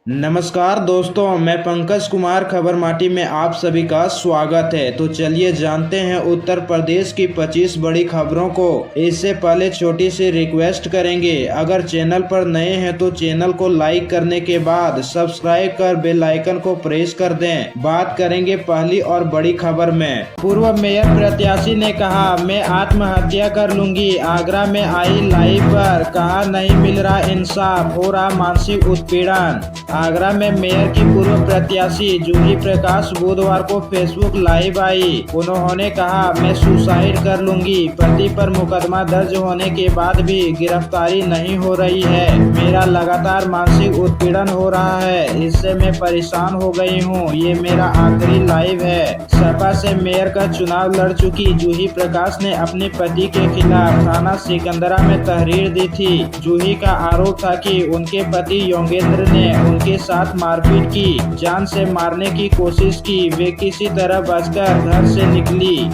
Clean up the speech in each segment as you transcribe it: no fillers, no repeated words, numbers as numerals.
नमस्कार दोस्तों, मैं पंकज कुमार खबर माटी में आप सभी का स्वागत है। तो चलिए जानते हैं उत्तर प्रदेश की 25 बड़ी खबरों को। इससे पहले छोटी सी रिक्वेस्ट करेंगे, अगर चैनल पर नए हैं तो चैनल को लाइक करने के बाद सब्सक्राइब कर बेल आइकन को प्रेस कर दें। बात करेंगे पहली और बड़ी खबर में। पूर्व मेयर प्रत्याशी ने कहा, मैं आत्महत्या कर लूंगी। आगरा में आई लाइव पर कहा, नहीं मिल रहा इंसाफ, हो रहा मानसिक उत्पीड़न। आगरा में मेयर की पूर्व प्रत्याशी जूही प्रकाश बुधवार को फेसबुक लाइव आई। उन्होंने कहा, मैं सुसाइड कर लूंगी। पति पर मुकदमा दर्ज होने के बाद भी गिरफ्तारी नहीं हो रही है। मेरा लगातार मानसिक उत्पीड़न हो रहा है, इससे मैं परेशान हो गई हूँ। ये मेरा आखिरी लाइव है। सपा से मेयर का चुनाव लड़ चुकी जूही प्रकाश ने अपने पति के खिलाफ थाना सिकंदरा में तहरीर दी थी। जूही का आरोप था कि उनके पति योगेंद्र ने उनके साथ मारपीट की, जान से मारने की कोशिश की। वे किसी तरह बचकर घर से निकली।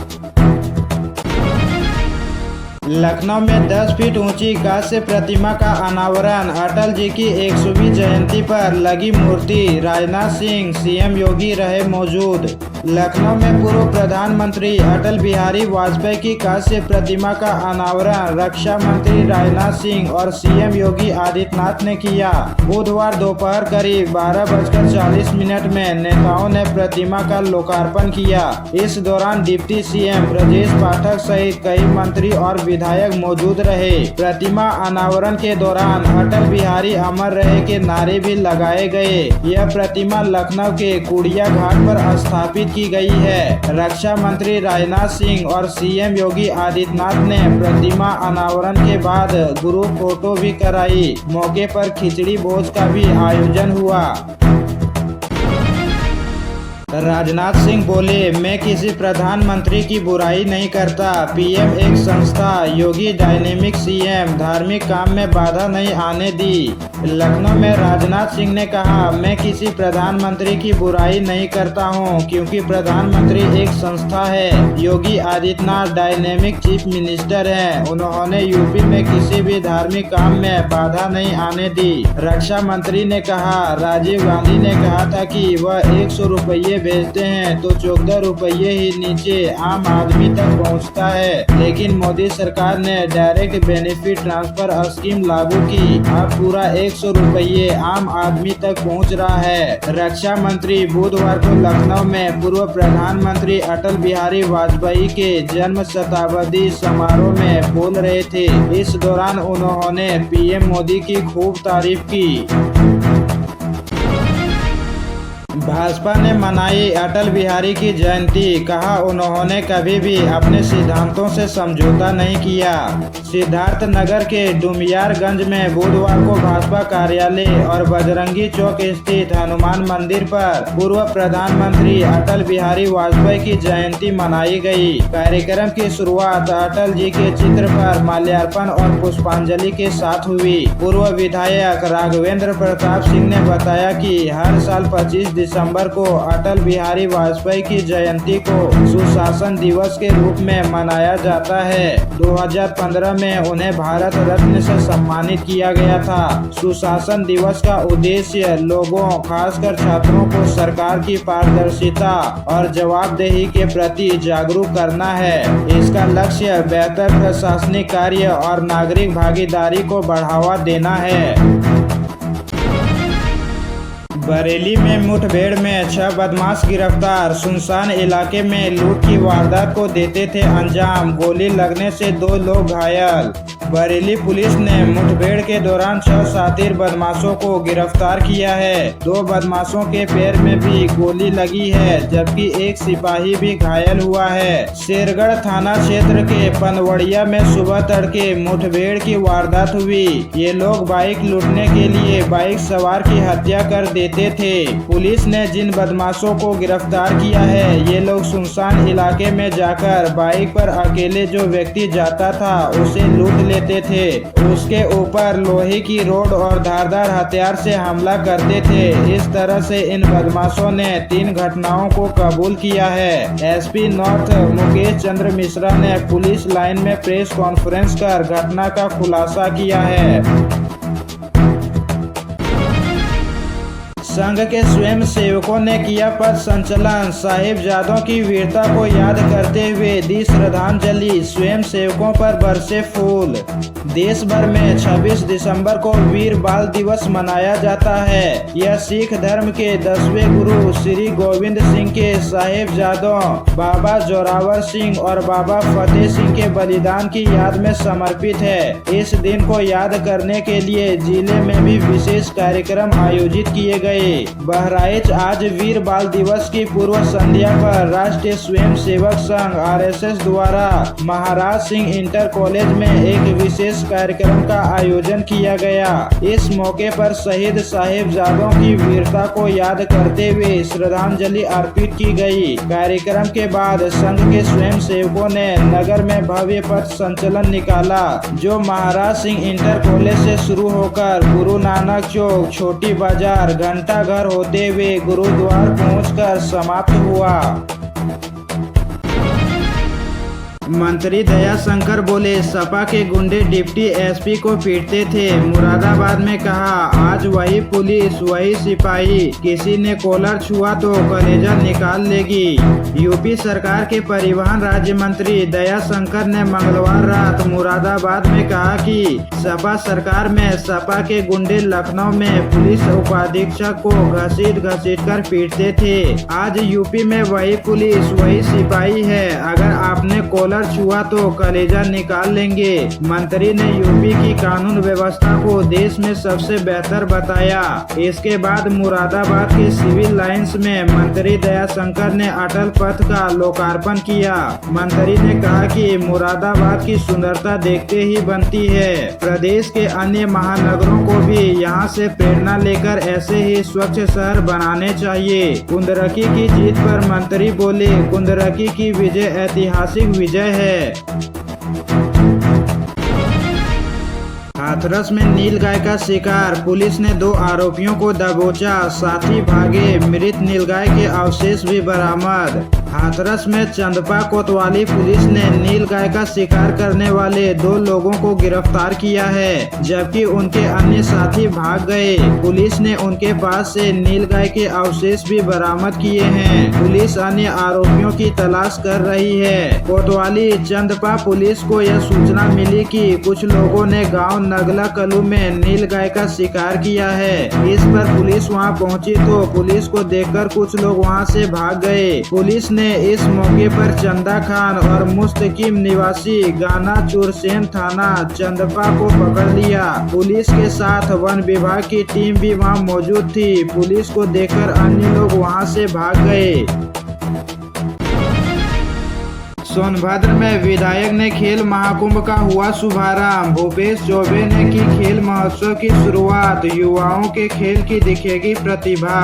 लखनऊ में 10 फीट ऊंची कांस्य प्रतिमा का अनावरण। अटल जी की 100वीं जयंती पर लगी मूर्ति। राजनाथ सिंह, सीएम योगी रहे मौजूद। लखनऊ में पूर्व प्रधानमंत्री अटल बिहारी वाजपेयी की कांस्य प्रतिमा का अनावरण रक्षा मंत्री राजनाथ सिंह और सीएम योगी आदित्यनाथ ने किया। बुधवार दोपहर करीब 12:40 में नेताओं ने प्रतिमा का लोकार्पण किया। इस दौरान डिप्टी सीएम ब्रजेश पाठक सहित कई मंत्री और विधायक मौजूद रहे। प्रतिमा अनावरण के दौरान अटल बिहारी अमर रहे के नारे भी लगाए गए। यह प्रतिमा लखनऊ के कुड़िया घाट पर स्थापित की गई है। रक्षा मंत्री राजनाथ सिंह और सीएम योगी आदित्यनाथ ने प्रतिमा अनावरण के बाद ग्रुप फोटो भी कराई। मौके पर खिचड़ी भोज का भी आयोजन हुआ। राजनाथ सिंह बोले, मैं किसी प्रधानमंत्री की बुराई नहीं करता। पीएम एक संस्था, योगी डायनेमिक सीएम, धार्मिक काम में बाधा नहीं आने दी। लखनऊ में राजनाथ सिंह ने कहा, मैं किसी प्रधानमंत्री की बुराई नहीं करता हूं, क्योंकि प्रधानमंत्री एक संस्था है। Yogi Adityanath dynamic chief minister हैं। उन्होंने यूपी में किसी भी धार्मिक काम में बाधा नहीं आने दी। रक्षा मंत्री ने कहा, राजीव गांधी ने कहा था कि वह 100 रुपये भेजते हैं तो 14 रुपये ही नीचे आम आदमी तक पहुंचता है, लेकिन मोदी सरकार ने डायरेक्ट बेनिफिट ट्रांसफर स्कीम लागू की। अब पूरा 100 रुपये आम आदमी तक पहुंच रहा है। रक्षा मंत्री बुधवार को लखनऊ में पूर्व प्रधानमंत्री अटल बिहारी वाजपेयी के जन्म शताब्दी समारोह में बोल रहे थे। इस दौरान उन्होंने पीएम मोदी की खूब तारीफ की। भाजपा ने मनाई अटल बिहारी की जयंती। कहा, उन्होंने कभी भी अपने सिद्धांतों से समझौता नहीं किया। सिद्धार्थ नगर के डुमियारगंज में बुधवार को भाजपा कार्यालय और बजरंगी चौक स्थित हनुमान मंदिर पर पूर्व प्रधानमंत्री अटल बिहारी वाजपेयी की जयंती मनाई गई। कार्यक्रम की शुरुआत अटल जी के चित्र पर माल्यार्पण और पुष्पांजलि के साथ हुई। पूर्व विधायक राघवेंद्र प्रताप सिंह ने बताया कि हर साल 25 दिसंबर को अटल बिहारी वाजपेयी की जयंती को सुशासन दिवस के रूप में मनाया जाता है। 2015 में उन्हें भारत रत्न से सम्मानित किया गया था। सुशासन दिवस का उद्देश्य लोगों, खासकर छात्रों को सरकार की पारदर्शिता और जवाबदेही के प्रति जागरूक करना है। इसका लक्ष्य बेहतर प्रशासनिक कार्य और नागरिक भागीदारी को बढ़ावा देना है। बरेली में मुठभेड़ में 6 बदमाश गिरफ्तार। सुनसान इलाके में लूट की वारदात को देते थे अंजाम। गोली लगने से 2 लोग घायल। बरेली पुलिस ने मुठभेड़ के दौरान 6 शातिर बदमाशों को गिरफ्तार किया है। 2 बदमाशों के पैर में भी गोली लगी है, जबकि एक सिपाही भी घायल हुआ है। शेरगढ़ थाना क्षेत्र के पनवड़िया में सुबह तड़के मुठभेड़ की वारदात हुई। ये लोग बाइक लूटने के लिए बाइक सवार की हत्या कर देते थे। पुलिस ने जिन बदमाशों को गिरफ्तार किया है, ये लोग सुनसान इलाके में जाकर बाइक पर अकेले जो व्यक्ति जाता था उसे लूट लेते थे। उसके ऊपर लोहे की रोड और धारदार हथियार से हमला करते थे। इस तरह से इन बदमाशों ने 3 घटनाओं को कबूल किया है। एसपी नॉर्थ मुकेश चंद्र मिश्रा ने पुलिस लाइन में प्रेस कॉन्फ्रेंस कर घटना का खुलासा किया है। संघ के स्वयं सेवकों ने किया पथ संचलन। साहिबजादों की वीरता को याद करते हुए दी श्रद्धांजलि। स्वयं सेवकों पर बरसे फूल। देश भर में 26 दिसंबर को वीर बाल दिवस मनाया जाता है। यह सिख धर्म के 10वें गुरु श्री गोविंद सिंह के साहिबजादों बाबा जोरावर सिंह और बाबा फतेह सिंह के बलिदान की याद में समर्पित है। इस दिन को याद करने के लिए जिले में भी विशेष कार्यक्रम आयोजित किए गए। बहराइच आज वीर बाल दिवस की पूर्व संध्या पर राष्ट्रीय स्वयं सेवक संघ RSS द्वारा महाराज सिंह इंटर कॉलेज में एक विशेष कार्यक्रम का आयोजन किया गया। इस मौके पर शहीद साहिबजादों की वीरता को याद करते हुए श्रद्धांजलि अर्पित की गई। कार्यक्रम के बाद संघ के स्वयं सेवकों ने नगर में भव्य पथ संचलन निकाला, जो महाराज सिंह इंटर कॉलेज से शुरू होकर गुरु नानक चौक, छोटी बाजार, घंटा घर होते हुए गुरुद्वार पहुंचकर समाप्त हुआ। मंत्री दयाशंकर बोले, सपा के गुंडे डिप्टी SP को पीटते थे। मुरादाबाद में कहा, आज वही पुलिस वही सिपाही, किसी ने कॉलर छुआ तो कलेजा निकाल लेगी। यूपी सरकार के परिवहन राज्य मंत्री दयाशंकर ने मंगलवार रात मुरादाबाद में कहा कि सपा सरकार में सपा के गुंडे लखनऊ में पुलिस उपाधीक्षक को घसीट कर पीटते थे। आज यूपी में वही पुलिस वही सिपाही है, अगर आपने कॉलर छुआ तो कलेजा निकाल लेंगे। मंत्री ने यूपी की कानून व्यवस्था को देश में सबसे बेहतर बताया। इसके बाद मुरादाबाद के सिविल लाइंस में मंत्री दयाशंकर ने अटल पथ का लोकार्पण किया। मंत्री ने कहा कि मुरादाबाद की सुंदरता देखते ही बनती है। प्रदेश के अन्य महानगरों को भी यहाँ से प्रेरणा लेकर ऐसे ही स्वच्छ शहर बनाने चाहिए। कुंदरकी की जीत पर मंत्री बोले, कुंदरकी की विजय ऐतिहासिक विजय है। हाथरस में नील गाय का शिकार, पुलिस ने 2 आरोपियों को दबोचा, साथी भागे। मृत नीलगाय के अवशेष भी बरामद। हाथरस में चंदपा कोतवाली पुलिस ने नील गाय का शिकार करने वाले 2 लोगों को गिरफ्तार किया है, जबकि उनके अन्य साथी भाग गए। पुलिस ने उनके पास से नील गाय के अवशेष भी बरामद किए हैं। पुलिस अन्य आरोपियों की तलाश कर रही है। कोतवाली चंदपा पुलिस को यह सूचना मिली कि कुछ लोगों ने गांव नगला कलू में नील गाय का शिकार किया है। इस पर पुलिस वहां पहुंची तो पुलिस को देखकर कुछ लोग वहां से भाग गए। पुलिस ने इस मौके पर चंदा खान और मुस्तकीम निवासी गाना चुरसेन थाना चंदपा को पकड़ लिया। पुलिस के साथ वन विभाग की टीम भी वहां मौजूद थी। पुलिस को देखकर अन्य लोग वहां से भाग गए। सोनभद्र में विधायक ने खेल महाकुंभ का हुआ शुभारंभ। भूपेश चौबे ने की खेल महोत्सव की शुरुआत। युवाओं के खेल की दिखेगी प्रतिभा।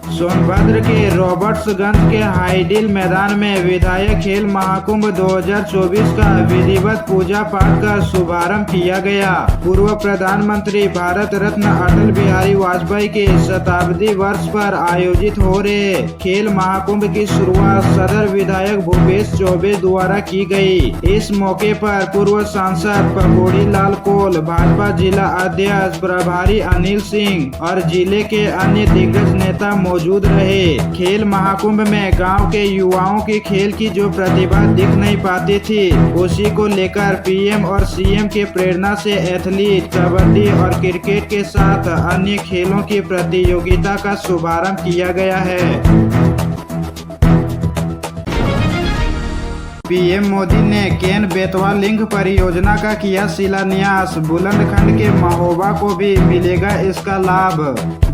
सोनभद्र के रॉबर्ट्सगंज के हाईडील मैदान में विधायक खेल महाकुंभ 2024 का विधिवत पूजा पाठ का शुभारंभ किया गया। पूर्व प्रधानमंत्री भारत रत्न अटल बिहारी वाजपेयी के शताब्दी वर्ष पर आयोजित हो रहे खेल महाकुंभ की शुरुआत सदर विधायक भूपेश चौबे द्वारा की गई। इस मौके पर पूर्व सांसद पकौड़ी लाल कोल, भाजपा जिला अध्यक्ष प्रभारी अनिल सिंह और जिले के अन्य दिग्गज नेता मौजूद रहे। खेल महाकुंभ में गांव के युवाओं की खेल की जो प्रतिभा दिख नहीं पाती थी, उसी को लेकर PM और CM के प्रेरणा से एथलीट, कबड्डी और क्रिकेट के साथ अन्य खेलों की प्रतियोगिता का शुभारंभ किया गया है। PM मोदी ने केन बेतवा लिंक परियोजना का किया शिलान्यास। बुलंदखंड के महोबा को भी मिलेगा इसका लाभ।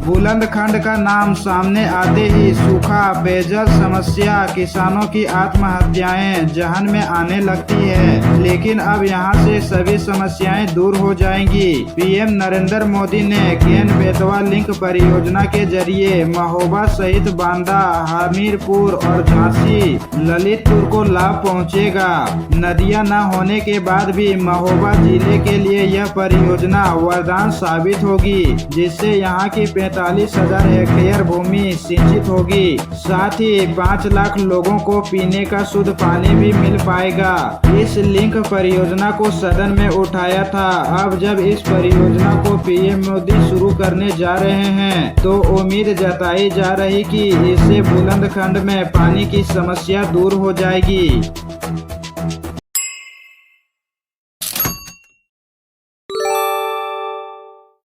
बुलंदखंड का नाम सामने आते ही सूखा, पेयजल समस्या, किसानों की आत्महत्याएं जहन में आने लगती है, लेकिन अब यहां से सभी समस्याएं दूर हो जाएंगी। PM नरेंद्र मोदी ने केन बेतवा लिंक परियोजना के जरिए महोबा सहित बांदा, हमीरपुर और झांसी, ललितपुर को लाभ पहुंचेगा। नदियां न होने के बाद भी महोबा जिले के लिए यह परियोजना वरदान साबित होगी, जिससे यहाँ की 45,000 हेक्टेयर भूमि सिंचित होगी। साथ ही 5 लाख लोगों को पीने का शुद्ध पानी भी मिल पाएगा। इस लिंक परियोजना को सदन में उठाया था। अब जब इस परियोजना को पीएम मोदी शुरू करने जा रहे हैं तो उम्मीद जताई जा रही कि इससे बुलंदशहर में पानी की समस्या दूर हो जाएगी।